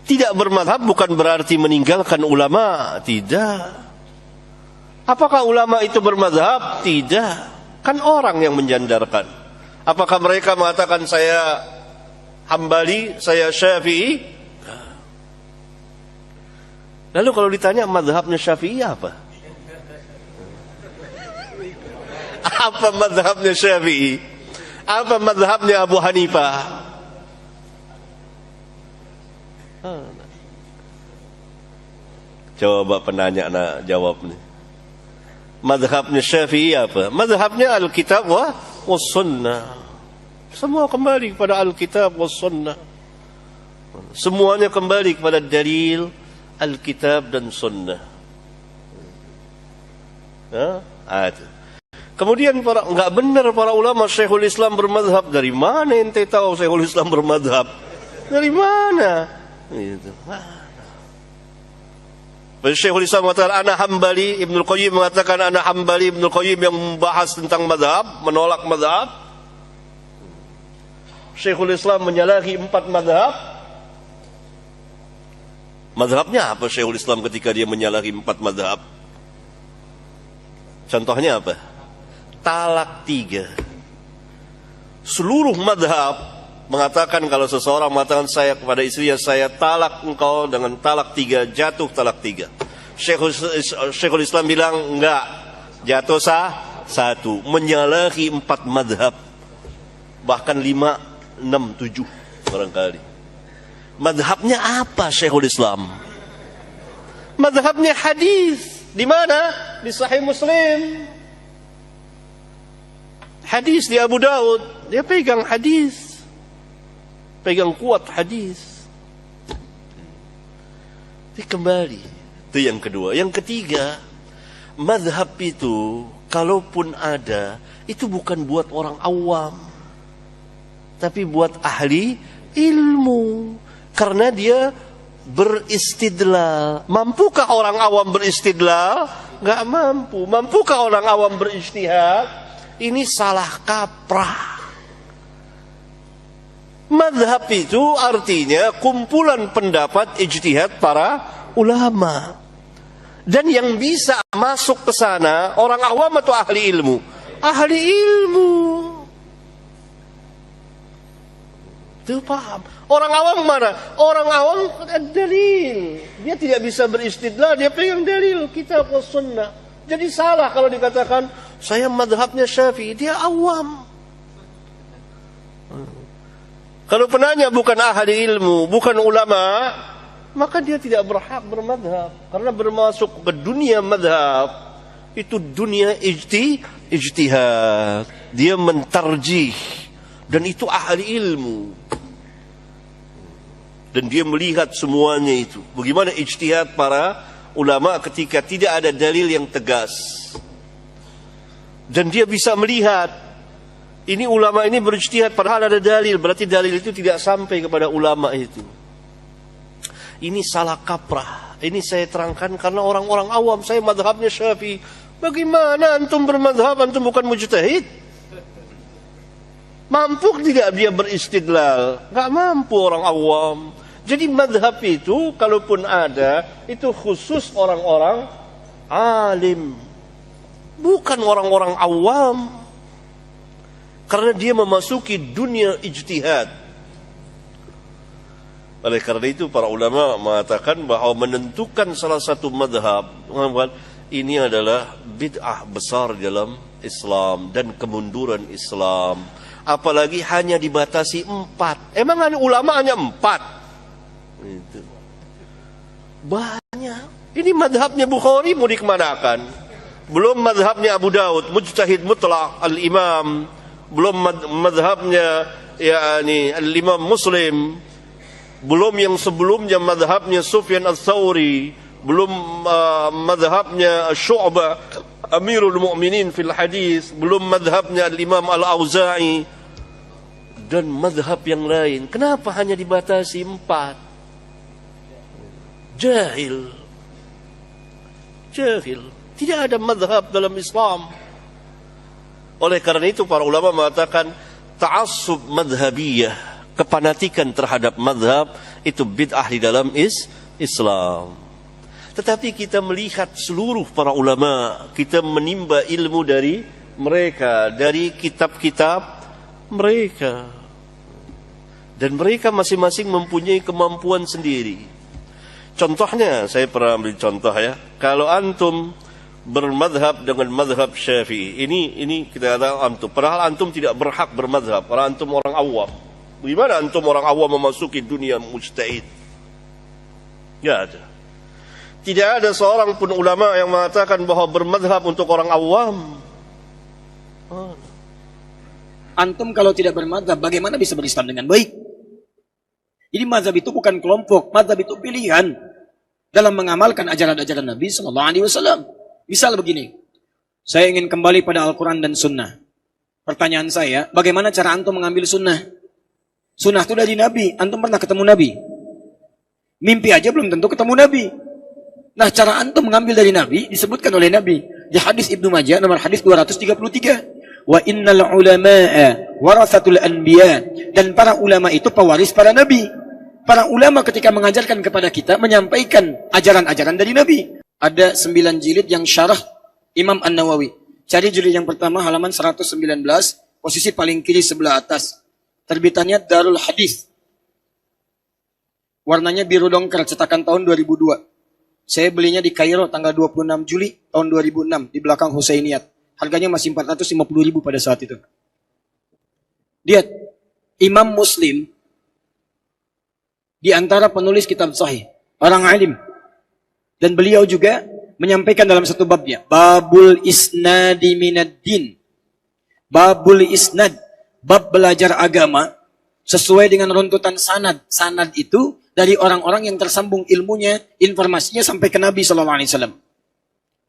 Tidak bermadhab bukan berarti meninggalkan ulama. Tidak. Apakah ulama itu bermadhab? Tidak. Kan orang yang menjandarkan. Apakah mereka mengatakan saya Hambali, saya Syafi'i? Lalu kalau ditanya madhabnya Syafi'i apa? Apa madhabnya Syafi'i? Apa madhabnya Abu Hanifah? Coba penanya nak jawab nih. Madhabnya Syafi'i apa? Madhabnya Alkitab wa Sunnah. Semua kembali kepada Alkitab wa Sunnah. Semuanya kembali kepada dalil Alkitab dan Sunnah. Kemudian enggak benar para ulama Syekhul Islam bermadhab. Dari mana ente tahu Syekhul Islam bermadhab? Dari mana? Gitu. Syekhul Islam mengatakan ana Hambali, Ibnul Qayyim mengatakan ana Hambali, Ibnul Qayyim yang membahas tentang madhab, menolak madhab. Syekhul Islam menyalahi 4 madhab. Madhabnya apa Syekhul Islam ketika dia menyalahi 4 madhab? Contohnya apa? Talak 3. Seluruh madhab mengatakan kalau seseorang mengatakan saya kepada istrinya, saya talak engkau dengan talak 3, jatuh talak 3. Syekhul Islam bilang enggak, jatuh 1. Menyalahi 4 madhab, bahkan 5, 6, 7 barangkali. Madhabnya apa Syekhul Islam? Madhabnya hadis. Di mana? Di Sahih Muslim. Hadis di Abu Daud. Dia pegang hadis, pegang kuat hadis. Jadi kembali. Itu yang kedua. Yang ketiga, madhab itu kalaupun ada, itu bukan buat orang awam, tapi buat ahli ilmu. Karena dia beristidlal. Mampukah orang awam beristidlal? Enggak mampu. Mampukah orang awam berijtihad? Ini salah kaprah. Madhab itu artinya kumpulan pendapat ijtihad para ulama. Dan yang bisa masuk ke sana orang awam atau ahli ilmu? Ahli ilmu. Itu paham. Orang awam mana? Orang awam dalil. Dia tidak bisa beristidlal, dia pegang dalil kitab wa sunnah. Jadi salah kalau dikatakan saya madhabnya Syafi'i, dia awam. Kalau penanya bukan ahli ilmu, bukan ulama, maka dia tidak berhak bermadhab. Karena bermasuk ke dunia madhab, itu dunia ijtihad. Dia mentarjih. Dan itu ahli ilmu. Dan dia melihat semuanya itu. Bagaimana ijtihad para ulama ketika tidak ada dalil yang tegas. Dan dia bisa melihat, ini ulama ini berijtihad padahal ada dalil. Berarti dalil itu tidak sampai kepada ulama itu. Ini salah kaprah. Ini saya terangkan karena orang-orang awam, saya madhabnya Syafi'i. Bagaimana antum bermadhab, antum bukan mujtahid? Mampu tidak dia beristidlal? Enggak mampu orang awam. Jadi madhab itu kalaupun ada, itu khusus orang-orang alim, bukan orang-orang awam. Karena dia memasuki dunia ijtihad. Oleh karena itu para ulama mengatakan bahwa menentukan salah satu madhab, ini adalah bid'ah besar dalam Islam dan kemunduran Islam. Apalagi hanya dibatasi 4. Emang ulama hanya 4? Itu banyak. Ini madhabnya Bukhari mau dikemanakan? Belum madhabnya Abu Daud, mujtahid mutlaq al-imam. Belum madhabnya al-imam Muslim. Belum yang sebelumnya madhabnya Sufyan al-Thawri. Belum madhabnya Syu'bah, Amirul Mu'minin fil hadis. Belum madhabnya al-imam al-Auza'i. Dan madhab yang lain. Kenapa hanya dibatasi 4? Jahil. Tidak ada madhab dalam Islam. Oleh karena itu para ulama mengatakan ta'assub madhabiyah, kepanatikan terhadap mazhab itu bid'ah di dalam Islam. Tetapi kita melihat seluruh para ulama, kita menimba ilmu dari mereka, dari kitab-kitab mereka. Dan mereka masing-masing mempunyai kemampuan sendiri. Contohnya, saya pernah ambil contoh ya. Kalau antum bermadhab dengan madhab Syafi'i, ini kita katakan antum, padahal antum tidak berhak bermadhab, padahal antum orang awam. Bagaimana antum orang awam memasuki dunia mujtahid? Tidak ada. Tidak ada seorang pun ulama yang mengatakan bahwa bermadhab untuk orang awam. Antum kalau tidak bermadhab, bagaimana bisa berislam dengan baik? Jadi mazhab itu bukan kelompok, mazhab itu pilihan dalam mengamalkan ajaran-ajaran Nabi SAW. Misal begini, saya ingin kembali pada Al-Quran dan Sunnah. Pertanyaan saya, bagaimana cara antum mengambil sunnah? Sunnah itu dari Nabi. Antum pernah ketemu Nabi? Mimpi aja belum tentu ketemu Nabi. Nah, cara antum mengambil dari Nabi disebutkan oleh Nabi di hadis Ibnu Majah nomor hadis 233. Wa innal ulama'a warathatul anbiya, dan para ulama itu pewaris para nabi. Para ulama ketika mengajarkan kepada kita menyampaikan ajaran-ajaran dari Nabi. Ada 9 jilid yang syarah Imam An-Nawawi. Cari jilid yang pertama halaman 119, posisi paling kiri sebelah atas. Terbitannya Darul Hadis. Warnanya biru dongker, cetakan tahun 2002. Saya belinya di Kairo tanggal 26 Juli tahun 2006 di belakang Husainiyat. Harganya masih 450.000 pada saat itu. Lihat, Imam Muslim di antara penulis kitab sahih, orang alim. Dan beliau juga menyampaikan dalam satu babnya, Babul Isnadi Minad Din. Babul Isnad, bab belajar agama sesuai dengan runtutan sanad. Sanad itu dari orang-orang yang tersambung ilmunya, informasinya sampai ke Nabi SAW.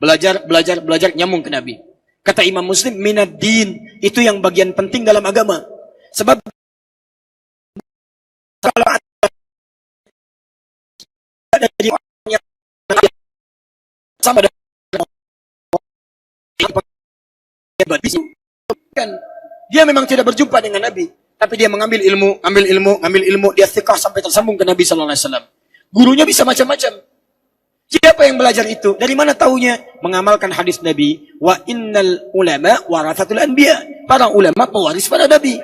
Belajar nyambung ke Nabi. Kata Imam Muslim, Minad Din, itu yang bagian penting dalam agama. Sebab kalau ada dari orang yang sama dengan dia memang tidak berjumpa dengan Nabi, tapi dia mengambil ilmu, dia thiqah sampai tersambung ke Nabi SAW. Gurunya bisa macam-macam. Siapa yang belajar itu? Dari mana taunya? Mengamalkan hadis Nabi, wa innal ulama warathatul anbiya. Para ulama pewaris para nabi.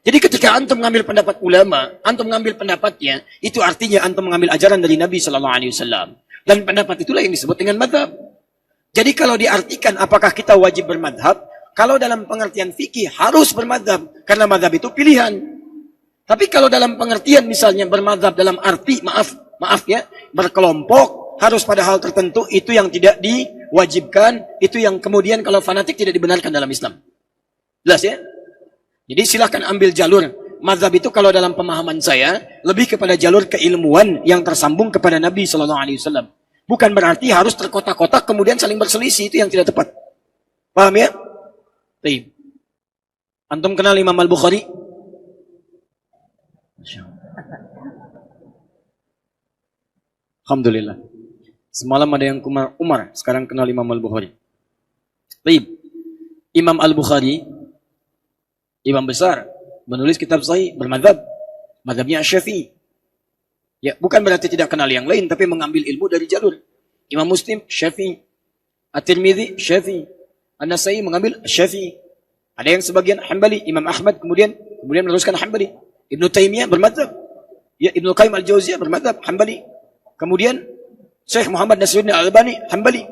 Jadi ketika antum mengambil pendapat ulama, antum mengambil pendapatnya, itu artinya antum mengambil ajaran dari Nabi SAW. Dan pendapat itulah yang disebut dengan madhab. Jadi kalau diartikan apakah kita wajib bermadhab, kalau dalam pengertian fikih harus bermadhab, karena madhab itu pilihan. Tapi kalau dalam pengertian misalnya bermadhab dalam arti, maaf ya, berkelompok, harus pada hal tertentu, itu yang tidak diwajibkan, itu yang kemudian kalau fanatik tidak dibenarkan dalam Islam. Jelas ya? Jadi silahkan ambil jalur. Mazhab itu kalau dalam pemahaman saya, lebih kepada jalur keilmuan yang tersambung kepada Nabi SAW. Bukan berarti harus terkotak-kotak kemudian saling berselisih, itu yang tidak tepat. Paham ya? Baik. Antum kenal Imam Al-Bukhari? Alhamdulillah. Semalam ada yang Umar, sekarang kenal Imam Al-Bukhari. Baik. Imam Al-Bukhari, imam besar, menulis kitab sahih, bermadhab. Madhabnya Syafi'i. Ya, bukan berarti tidak kenal yang lain, tapi mengambil ilmu dari jalur. Imam Muslim, Syafi'i. At-Tirmidzi, Syafi'i. An-Nasai mengambil Syafi'i. Ada yang sebagian Hambali, Imam Ahmad kemudian meneruskan Hambali. Ibnu Taimiyah bermadhab. Ya, Ibnu Qayyim Al-Jauziyah bermadhab Hambali. Kemudian Syekh Muhammad Nasiruddin Al-Albani Hambali.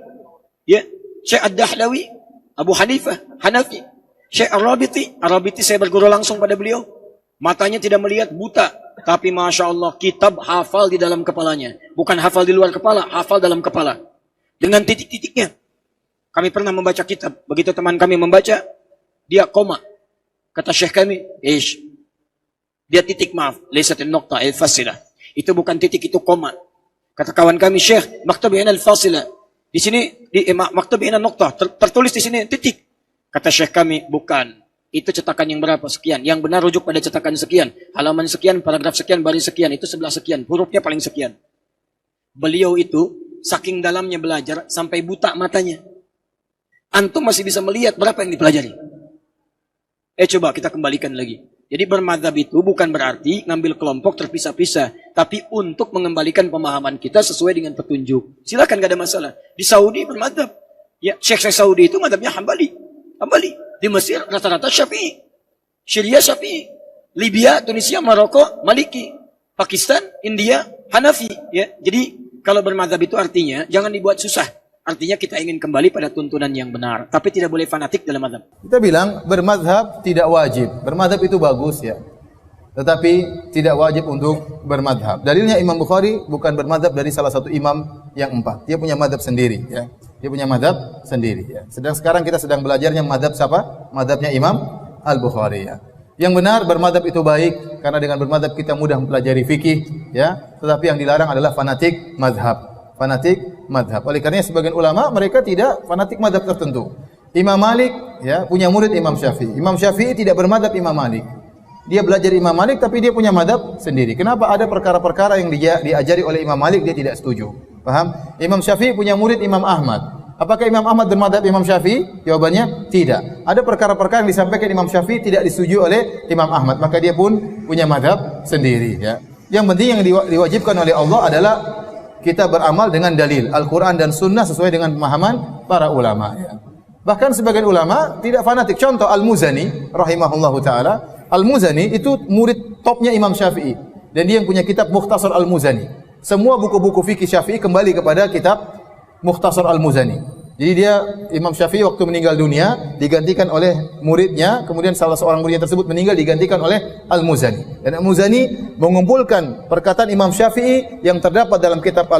Ya, Syekh Ad-Dahlawi Abu Hanifah Hanafi. Syekh Ar-Rabiti saya berguru langsung pada beliau. Matanya tidak melihat, buta. Tapi Masya Allah, kitab hafal di dalam kepalanya. Bukan hafal di luar kepala, hafal dalam kepala. Dengan titik-titiknya. Kami pernah membaca kitab. Begitu teman kami membaca, dia koma. Kata Syekh kami, dia titik, maaf. Laisatin nuqta al-fasilah. Itu bukan titik, itu koma. Kata kawan kami, Syekh, maktub hina al-fasilah. Di sini, maktub hina nuqta. Tertulis di sini, titik. Kata Syekh kami, bukan. Itu cetakan yang berapa? Sekian. Yang benar rujuk pada cetakan sekian. Halaman sekian, paragraf sekian, baris sekian. Itu sebelah sekian. Hurufnya paling sekian. Beliau itu, saking dalamnya belajar, sampai buta matanya. Antum masih bisa melihat berapa yang dipelajari. Coba kita kembalikan lagi. Jadi bermadzhab itu bukan berarti ngambil kelompok terpisah-pisah, tapi untuk mengembalikan pemahaman kita sesuai dengan petunjuk. Silakan, gak ada masalah. Di Saudi bermadzhab. Ya, Syekh Saudi itu madzhabnya Hambali. Hambali. Di Mesir rata-rata Syafi'i. Syria Syafi'i. Libya, Tunisia, Maroko Maliki. Pakistan, India Hanafi. Ya, jadi kalau bermadzhab itu artinya jangan dibuat susah. Artinya kita ingin kembali pada tuntunan yang benar, tapi tidak boleh fanatik dalam mazhab. Kita bilang bermadhab tidak wajib. Bermadhab itu bagus ya, tetapi tidak wajib untuk bermadhab. Dalilnya Imam Bukhari bukan bermadhab dari salah satu imam yang 4. Dia punya madhab sendiri ya. Dia punya madhab sendiri ya. Sedang sekarang kita sedang belajarnya madhab siapa? Madhabnya Imam Al-Bukhari ya. Yang benar bermadhab itu baik karena dengan bermadhab kita mudah mempelajari fikih ya. Tetapi yang dilarang adalah fanatik madhab. Fanatik madhab. Oleh karenanya sebagian ulama mereka tidak fanatik madhab tertentu. Imam Malik ya punya murid Imam Syafi'i. Imam Syafi'i tidak bermadhab Imam Malik. Dia belajar Imam Malik tapi dia punya madhab sendiri. Kenapa ada perkara-perkara yang diajari oleh Imam Malik dia tidak setuju? Paham? Imam Syafi'i punya murid Imam Ahmad. Apakah Imam Ahmad bermadhab Imam Syafi'i? Jawabannya tidak. Ada perkara-perkara yang disampaikan Imam Syafi'i tidak disetujui oleh Imam Ahmad. Maka dia pun punya madhab sendiri ya. Yang penting yang diwajibkan oleh Allah adalah kita beramal dengan dalil Al-Quran dan Sunnah sesuai dengan pemahaman para ulama. Ya. Bahkan sebagian ulama tidak fanatik. Contoh Al-Muzani, rahimahullahu taala. Al-Muzani itu murid topnya Imam Syafi'i dan dia yang punya kitab Mukhtasar Al-Muzani. Semua buku-buku fikih Syafi'i kembali kepada kitab Mukhtasar Al-Muzani. Jadi dia Imam Syafi'i waktu meninggal dunia digantikan oleh muridnya, kemudian salah seorang muridnya tersebut meninggal digantikan oleh Al-Muzani. Dan Al-Muzani mengumpulkan perkataan Imam Syafi'i yang terdapat dalam kitab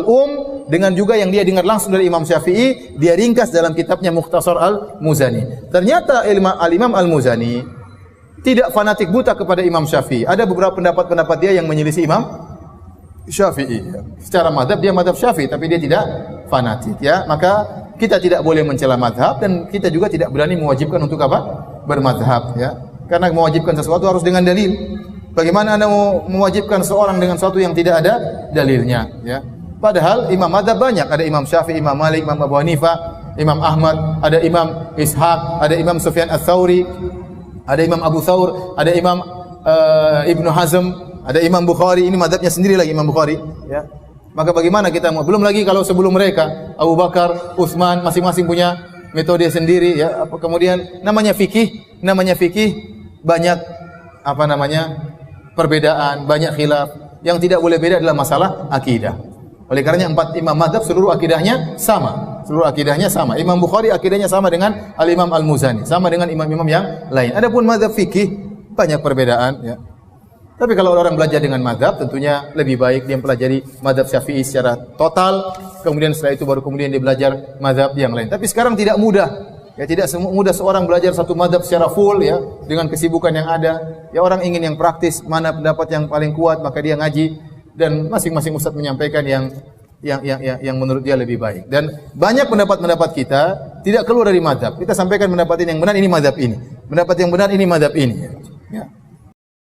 dengan juga yang dia dengar langsung dari Imam Syafi'i, dia ringkas dalam kitabnya Mukhtasar Al-Muzani. Ternyata Al-Imam Al-Muzani tidak fanatik buta kepada Imam Syafi'i. Ada beberapa pendapat-pendapat dia yang menyelisih Imam Syafi'i. Secara madhab dia madhab Syafi'i, tapi dia tidak fanatik ya. Maka kita tidak boleh mencela madhab dan kita juga tidak berani mewajibkan untuk apa? Bermadhab ya. Karena mewajibkan sesuatu harus dengan dalil. Bagaimana Anda mau mewajibkan seorang dengan sesuatu yang tidak ada dalilnya ya. Padahal imam madhab banyak, ada Imam Syafi'i, Imam Malik, Imam Abu Hanifah, Imam Ahmad, ada Imam Ishaq, ada Imam Sufyan Ats-Tsauri, ada Imam Abu Thawr, ada Imam Ibnu Hazm, ada Imam Bukhari. Ini madhabnya sendiri lagi Imam Bukhari ya. Maka bagaimana kita mau? Belum lagi kalau sebelum mereka Abu Bakar, Utsman masing-masing punya metode sendiri ya. Kemudian namanya fikih banyak perbedaan, banyak khilaf. Yang tidak boleh beda adalah masalah akidah. Oleh karenanya 4 imam mazhab seluruh akidahnya sama. Imam Bukhari akidahnya sama dengan Al-Imam Al-Muzani, sama dengan imam-imam yang lain. Adapun mazhab fikih banyak perbedaan ya. Tapi kalau orang belajar dengan madhab, tentunya lebih baik dia mempelajari madhab Syafi'i secara total, kemudian setelah itu baru kemudian dia belajar madhab yang lain. Tapi sekarang tidak mudah, ya tidak mudah seorang belajar satu madhab secara full ya, dengan kesibukan yang ada. Ya orang ingin yang praktis, mana pendapat yang paling kuat, maka dia ngaji dan masing-masing ustaz menyampaikan yang menurut dia lebih baik. Dan banyak pendapat-pendapat kita tidak keluar dari madhab. Kita sampaikan pendapat ini yang benar, ini madhab ini. Pendapat yang benar, ini madhab ini. Ya.